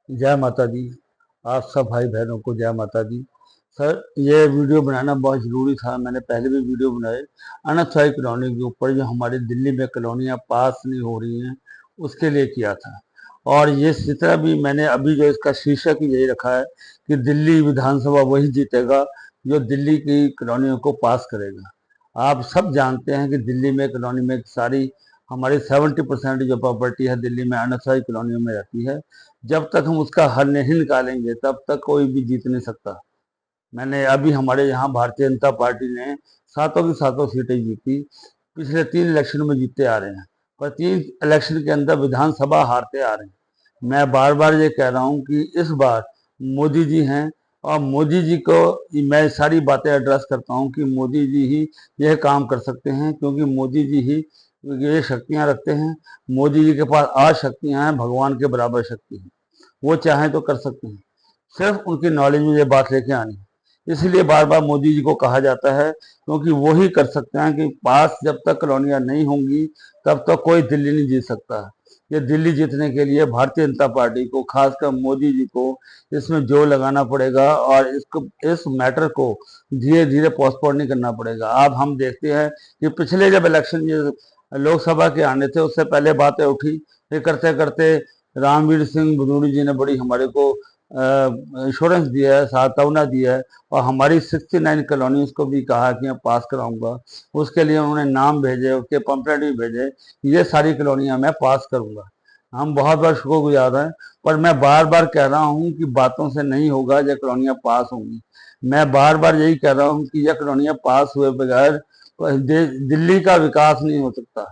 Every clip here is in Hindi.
जय माता दी। आप सब भाई बहनों को जय माता दी। सर, ये वीडियो बनाना बहुत ज़रूरी था। मैंने पहले भी वीडियो बनाए अनस्थायी कॉलोनी के ऊपर, जो हमारे दिल्ली में कॉलोनियाँ पास नहीं हो रही हैं, उसके लिए किया था। और ये जितना भी मैंने अभी जो इसका शीर्षक यही रखा है कि दिल्ली विधानसभा वही जीतेगा जो दिल्ली की कॉलोनियों को पास करेगा। आप सब जानते हैं कि दिल्ली में कॉलोनी में सारी हमारी 70% जो प्रॉपर्टी है दिल्ली में अनस्थायी कॉलोनियों में रहती है। जब तक हम उसका हल नहीं निकालेंगे तब तक कोई भी जीत नहीं सकता। मैंने अभी हमारे यहाँ भारतीय जनता पार्टी ने सातों की सातों सीटें जीती, पिछले 3 इलेक्शन में जीतते आ रहे हैं, पर 3 इलेक्शन के अंदर विधानसभा हारते आ रहे हैं। मैं बार बार ये कह रहा हूँ कि इस बार मोदी जी हैं, और मोदी जी को मैं सारी बातें एड्रेस करता हूँ कि मोदी जी ही यह काम कर सकते हैं, क्योंकि मोदी जी ही ये शक्तियाँ रखते हैं। मोदी जी के पास आज शक्तियाँ हैं, भगवान के बराबर शक्ति है। वो चाहें तो कर सकते हैं, सिर्फ उनकी नॉलेज में ये बात लेके आनी है। इसलिए बार बार मोदी जी को कहा जाता है, क्योंकि वो ही कर सकते हैं कि पास जब तक कॉलोनियाँ नहीं होंगी तब तक कोई दिल्ली नहीं जीत सकता। ये दिल्ली जीतने के लिए भारतीय जनता पार्टी को, खासकर मोदी जी को इसमें जोर लगाना पड़ेगा, और इसको इस मैटर को धीरे धीरे पोस्टपोन नहीं करना पड़ेगा। अब हम देखते हैं कि पिछले जब इलेक्शन ये लोकसभा के आने थे, उससे पहले बातें उठी, फिर करते करते रामवीर सिंह भदौरी जी ने बड़ी हमारे को इंश्योरेंस दिया है, सातवना दिया है, और हमारी 69 कॉलोनीज को भी कहा कि मैं पास कराऊंगा। उसके लिए उन्होंने नाम भेजे, उसके पंपलेट भी भेजे, ये सारी कॉलोनियाँ मैं पास करूंगा। हम बहुत बार शुक्रगुजार हैं, पर मैं बार बार कह रहा हूँ कि बातों से नहीं होगा, ये कॉलोनियाँ पास होंगी। मैं बार बार यही कह रहा हूँ कि यह कॉलोनियाँ पास हुए बगैर दिल्ली का विकास नहीं हो सकता।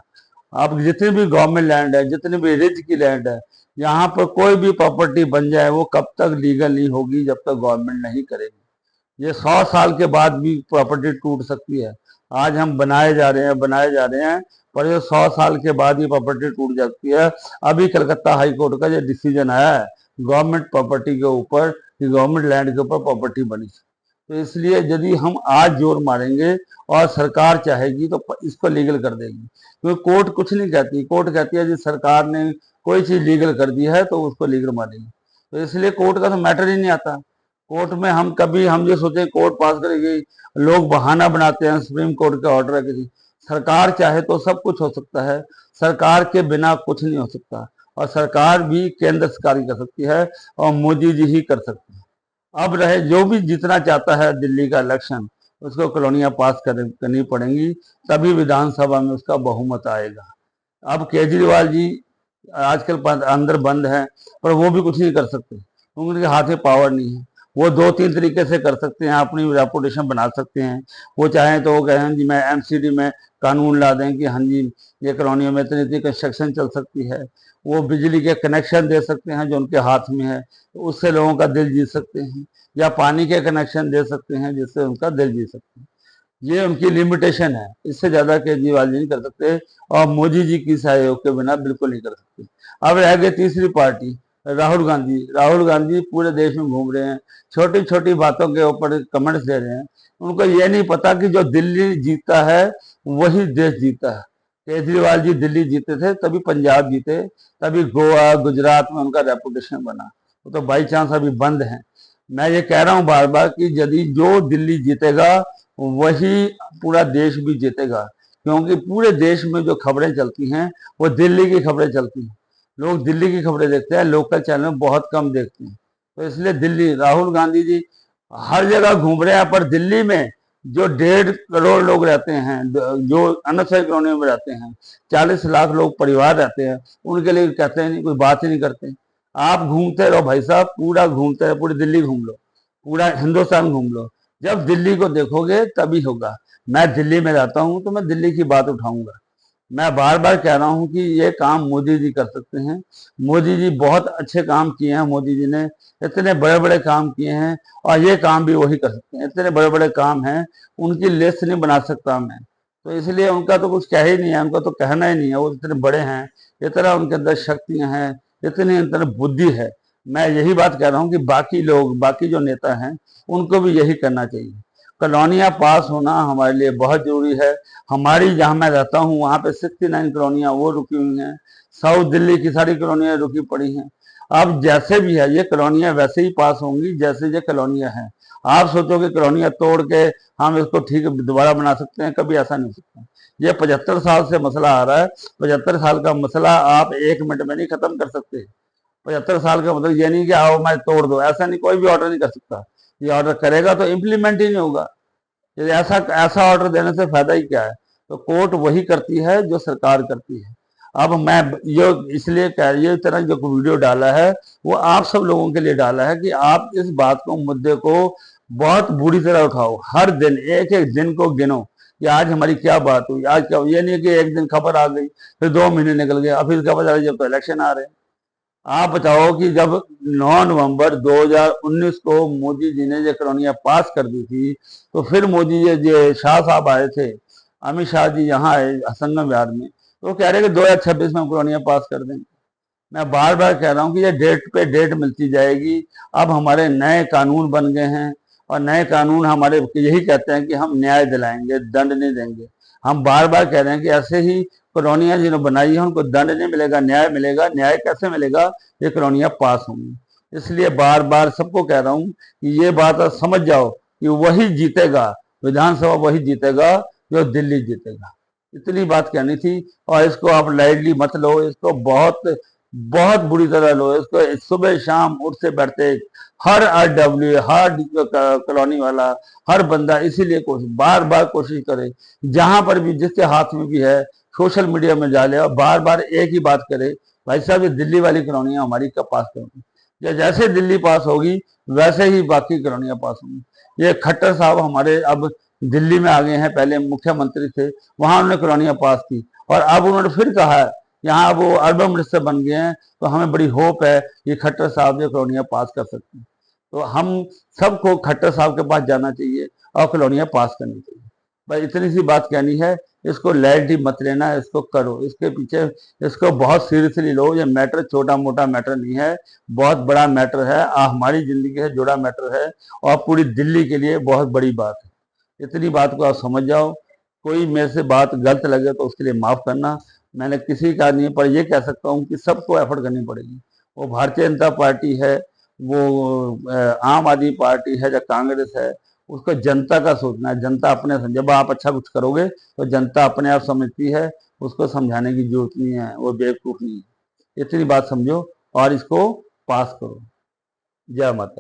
आप जितनी भी गवर्नमेंट लैंड है, जितनी भी रिज की लैंड है, यहाँ पर कोई भी प्रॉपर्टी बन जाए, वो कब तक लीगल नहीं होगी जब तक गवर्नमेंट नहीं करेगी। ये 100 साल के बाद भी प्रॉपर्टी टूट सकती है। आज हम बनाए जा रहे हैं, पर ये 100 साल के बाद ही प्रॉपर्टी टूट जाती है। अभी कलकत्ता हाई कोर्ट का ये डिसीजन आया है गवर्नमेंट प्रॉपर्टी के ऊपर, कि गवर्नमेंट लैंड के ऊपर प्रॉपर्टी बनी। तो इसलिए यदि हम आज जोर मारेंगे और सरकार चाहेगी तो इसको लीगल कर देगी, क्योंकि कोर्ट कुछ नहीं कहती। कोर्ट कहती है जी सरकार ने कोई चीज लीगल कर दी है तो उसको लीगल मानेगी। तो इसलिए कोर्ट का तो मैटर ही नहीं आता। कोर्ट में हम ये सोचे कोर्ट पास करेगी, लोग बहाना बनाते हैं सुप्रीम कोर्ट का ऑर्डर है किसी। सरकार चाहे तो सब कुछ हो सकता है, सरकार के बिना कुछ नहीं हो सकता, और सरकार भी केंद्र सरकार ही कर सकती है, और मोदी जी ही कर सकते हैं। अब रहे जो भी जीतना चाहता है दिल्ली का इलेक्शन, उसको कॉलोनियां पास करनी पड़ेंगी, तभी विधानसभा में उसका बहुमत आएगा। अब केजरीवाल जी आजकल अंदर बंद है, पर वो भी कुछ नहीं कर सकते, उनके हाथ में पावर नहीं है। वो 2-3 तरीके से कर सकते हैं, अपनी रेपुटेशन बना सकते हैं। वो चाहें तो वो कहें जी मैं एमसीडी में कानून ला दें कि हाँ जी ये कॉलोनियों में इतनी इतनी कंस्ट्रक्शन चल सकती है। वो बिजली के कनेक्शन दे सकते हैं जो उनके हाथ में है, तो उससे लोगों का दिल जीत सकते हैं, या पानी के कनेक्शन दे सकते हैं जिससे उनका दिल जीत सकते हैं। ये उनकी लिमिटेशन है, इससे ज्यादा केजरीवाल जी नहीं कर सकते, और मोदी जी की सहयोग के बिना बिल्कुल नहीं कर सकते। अब रह गई तीसरी पार्टी, राहुल गांधी। राहुल गांधी पूरे देश में घूम रहे हैं, छोटी छोटी बातों के ऊपर कमेंट्स दे रहे हैं। उनको ये नहीं पता कि जो दिल्ली जीतता है वही देश जीता है। केजरीवाल जी दिल्ली जीते थे तभी पंजाब जीते, तभी गोवा गुजरात में उनका रेपुटेशन बना। वो तो बाई चांस अभी बंद है। मैं ये कह रहा हूँ बार बार कि यदि जो दिल्ली जीतेगा वही पूरा देश भी जीतेगा, क्योंकि पूरे देश में जो खबरें चलती हैं वो दिल्ली की खबरें चलती हैं। लोग दिल्ली की खबरें देखते हैं, लोकल चैनल बहुत कम देखते हैं। तो इसलिए दिल्ली, राहुल गांधी जी हर जगह घूम रहे हैं, पर दिल्ली में जो 1.5 करोड़ लोग रहते हैं, जो अनछय कॉलोनी में रहते हैं, 40 लाख लोग परिवार रहते हैं, उनके लिए कहते हैं नहीं, कोई बात ही नहीं करते। आप घूमते रहो भाई साहब, पूरा घूमते रहो, पूरी दिल्ली घूम लो, पूरा हिंदुस्तान घूम लो। जब दिल्ली को देखोगे तभी होगा। मैं दिल्ली में रहता हूँ तो मैं दिल्ली की बात उठाऊंगा। मैं बार बार कह रहा हूँ कि ये काम मोदी जी कर सकते हैं। मोदी जी बहुत अच्छे काम किए हैं, मोदी जी ने इतने बड़े बड़े काम किए हैं, और ये काम भी वही कर सकते हैं। इतने बड़े बड़े काम हैं, उनकी लिस्ट नहीं बना सकता मैं। तो इसलिए उनका तो कुछ कह ही नहीं है, उनका तो कहना ही नहीं है। वो इतने बड़े हैं, इतना उनके अंदर शक्तियां हैं, इतनी अंदर बुद्धि है। मैं यही बात कह रहा हूँ कि बाकी लोग, बाकी जो नेता हैं, उनको भी यही करना चाहिए। कॉलोनियाँ पास होना हमारे लिए बहुत जरूरी है। हमारी जहाँ मैं रहता हूँ वहाँ पे 69 कॉलोनियाँ वो रुकी हुई हैं, साउथ दिल्ली की सारी कॉलोनियाँ रुकी पड़ी हैं। अब जैसे भी है ये कॉलोनियां वैसे ही पास होंगी जैसे ये कॉलोनियां हैं। आप सोचो कि कॉलोनियां तोड़ के हम इसको ठीक दोबारा बना सकते हैं, कभी ऐसा नहीं हो सकता। ये 75 साल से मसला आ रहा है। 75 साल का मसला आप 1 मिनट में नहीं खत्म कर सकते। 75 साल का मतलब ये नहीं कि आओ मैं तोड़ दो, ऐसा नहीं, कोई भी ऑर्डर नहीं कर सकता। ये ऑर्डर करेगा तो इम्प्लीमेंट ही नहीं होगा। ये ऐसा ऐसा ऑर्डर देने से फायदा ही क्या है। तो कोर्ट वही करती है जो सरकार करती है। अब मैं ये इसलिए ये तरह जो वीडियो डाला है वो आप सब लोगों के लिए डाला है कि आप इस बात को, मुद्दे को बहुत बुरी तरह उठाओ। हर दिन एक एक दिन को गिनो कि आज हमारी क्या बात हुई, आज क्या। ये नहीं कि एक दिन खबर आ गई फिर 2 महीने निकल गए, अब फिर खबर आ रही जब तो इलेक्शन आ रहे हैं। आप बताओ कि जब 9 नवंबर 2019 को मोदी जी ने ये कॉलोनियां पास कर दी थी, तो फिर मोदी जी शाह साहब आए थे, अमित शाह जी यहाँ आए संगम विहार में, तो कह रहे कि 2026 में हम कॉलोनियां पास कर देंगे। मैं बार बार कह रहा हूँ कि ये डेट पे डेट मिलती जाएगी। अब हमारे नए कानून बन गए हैं और नए कानून हमारे यही कहते हैं कि हम न्याय दिलाएंगे, दंड नहीं देंगे। हम बार बार कह रहे हैं कि ऐसे ही कॉलोनियां जिन्होंने बनाई है उनको दंड नहीं मिलेगा, न्याय मिलेगा। न्याय कैसे मिलेगा, ये कॉलोनियां पास होंगी। इसलिए बार बार सबको कह रहा हूँ कि ये बात समझ जाओ कि वही जीतेगा, विधानसभा वही जीतेगा जो दिल्ली जीतेगा। इतनी बात कहनी थी। और इसको आप लाइटली मत लो, इसको बहुत बहुत बुरी तरह लो। इसको सुबह शाम उठते बैठते हर RW, हर कॉलोनी वाला, हर बंदा इसीलिए बार बार कोशिश करे, जहां पर भी जिसके हाथ में भी है सोशल मीडिया में डाले और बार बार एक ही बात करे, भाई साहब ये दिल्ली वाली कॉलोनियां हमारी कब पास होंगी। या जैसे दिल्ली पास होगी वैसे ही बाकी कॉलोनियां पास होंगी। ये खट्टर साहब हमारे अब दिल्ली में आ गए हैं, पहले मुख्यमंत्री थे, वहां उन्होंने कॉलोनियां पास की और अब उन्होंने फिर कहा है, यहाँ वो अर्बन मिनिस्टर बन गए हैं, तो हमें बड़ी होप है कि खट्टर साहब ये कॉलोनियां पास कर सकते हैं। तो हम सबको खट्टर साहब के पास जाना चाहिए और कॉलोनियां पास करनी चाहिए। बस इतनी सी बात कहनी है। इसको लाइटली मत लेना, इसको करो, इसके पीछे इसको बहुत सीरियसली लो। ये मैटर छोटा मोटा मैटर नहीं है, बहुत बड़ा मैटर है, हमारी जिंदगी से जुड़ा मैटर है और पूरी दिल्ली के लिए बहुत बड़ी बात है। इतनी बात को आप समझ जाओ। कोई मेरे से बात गलत लगे तो उसके लिए माफ करना। मैंने किसी का नहीं, पर ये कह सकता हूँ कि सबको एफर्ट करनी पड़ेगी। वो भारतीय जनता पार्टी है, वो आम आदमी पार्टी है या कांग्रेस है, उसको जनता का सोचना है। जनता अपने, जब आप अच्छा कुछ करोगे तो जनता अपने आप समझती है, उसको समझाने की जरूरत नहीं है, वो बेवकूफ नहीं है। इतनी बात समझो और इसको पास करो। जय माता।